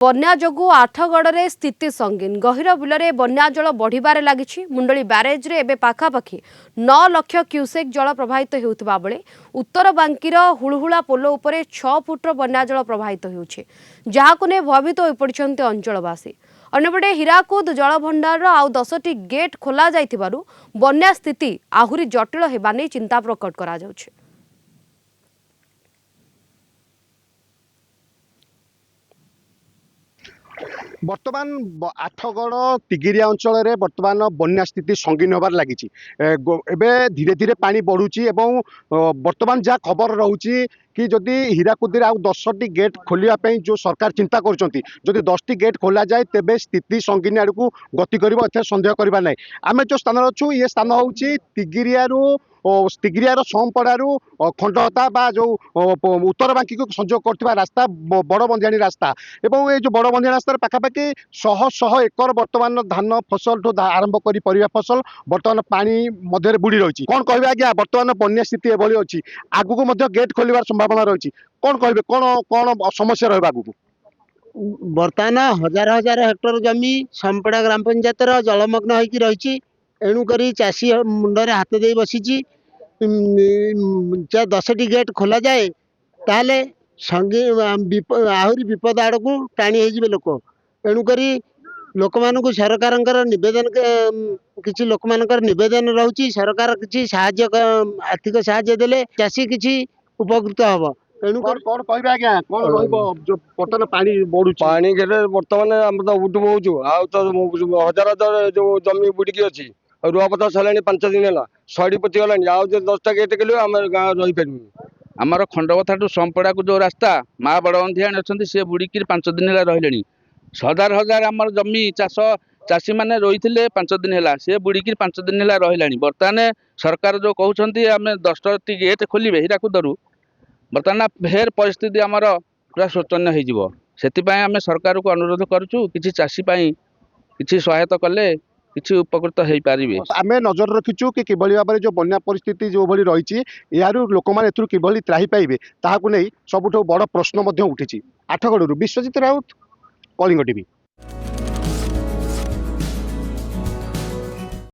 बन्या जोगु आठगड़े स्थिति संगीन गहिर बिलरे बन्या जल बढ़िबारे लागिछि। मुंडली ब्यारेज रे एबे पाखापाखि 9 लाख क्यूसेक जल प्रवाहित हेउथिबा बेले उत्तर बांकीर हुलहुला पोलो उपरे 6 फुटर बन्या जल प्रवाहित हेउछि, जाहाकु ने भयभीत होई पड़िछन्ते अंचलवासी। अन्यपटे हीराकुद जलभंडार आउ 10टी गेट खोला जाइथिबारु बन्या स्थिति आहुरी जटिल हेबा नै चिंता प्रकट करा जाउछि। बर्तमान आठगड़ तिगिरिया अंचल में बर्तमान बन्या स्थिति संगीन होबार लगी। धीरे धीरे पानी बढ़ुची एवं बर्तमान जहाँ खबर रोचे कि जदि हीराकुद आउ 10टी गेट खोलिया जो सरकार चिंता करछंती, जदि 10टी गेट खोला जाए तेबे स्थिति संगीन आड़ को गति करिवो, एथे संदेह करबा नै। आमे जो स्थान अच्छु ये स्थान होउची तिगिरियार सोमपड़ारू खंडहता बा जो उत्तर बांकी को संजोग करथिबा रास्ता बड़ बंदियानी रास्ता एवं ये जो बड़ बंदियानी रास्ता पाखापाखि 100 एकर बर्तमान धान फसल ठू आरंभ करी परिवा फसल बर्तमान पानी मध्य बुड़ी रही। कौन कहबे आज्ञा, बर्तमान बन्या स्थिति एभली अछि, आगु को गेट खोलिबार संभावना रही, कौन कहबे, कौन कौन समस्या रहबा आगु? बर्तमान हजार हजार हेक्टर जमी संपड़ा ग्राम पंचायत जलमग्न होगी रही। एणुक चाषी मुंडे हाथ दे बसी 10टी गेट खोल जाए ताले आहरी विपद आड़ को टाणी हो लोक। एणुक लोक मान सरकार नवेदन किसी लोक मान नवेदन रोचे सरकार किसी आर्थिक साहाय्य देले चाषी किसी उपकृत हम। कौन कहबे आज्ञा, कौन रहइबो जो बर्तमान पानी बढ़ुची? पानी गेले बर्तमान आम तो उठु होचु आ तो हजार हजार जो जमी बुड़की अछि, रुआपता सलानी 5 दिन है सड़ी पचि गलानी। आ 10टा गेट के आम गाँव रही पारू। आमर खंडकथा टू संपड़ा को जो रास्ता माँ बड़बंधियाणी अच्छा सी बुड़की 5 दिन है रही। हजार हजार आम जमी चाषी मैंने रही 5 दिन है सी बुड़की 5 दिन है रही। बर्तमान सरकार जो कहते आम 10टी गेट खोलिए हीराकुदरू, बर्तमान फेर परिस्थिति आमर पूरा शोचनीय हो। आम सरकार को अनुरोध करुचु किसी चाषी किसी सहायता कले किसी उपकृत हो पारे। आम नजर रखीचु कि किभली भाव जो बन्या परिस्थिति जो भली रही यारू लोक मैंने किभली त्राही पाइबे ताहाकु नै सबुठो बड़ प्रश्न उठी। आठगड़ू विश्वजित राउत, कलिंग टीवी।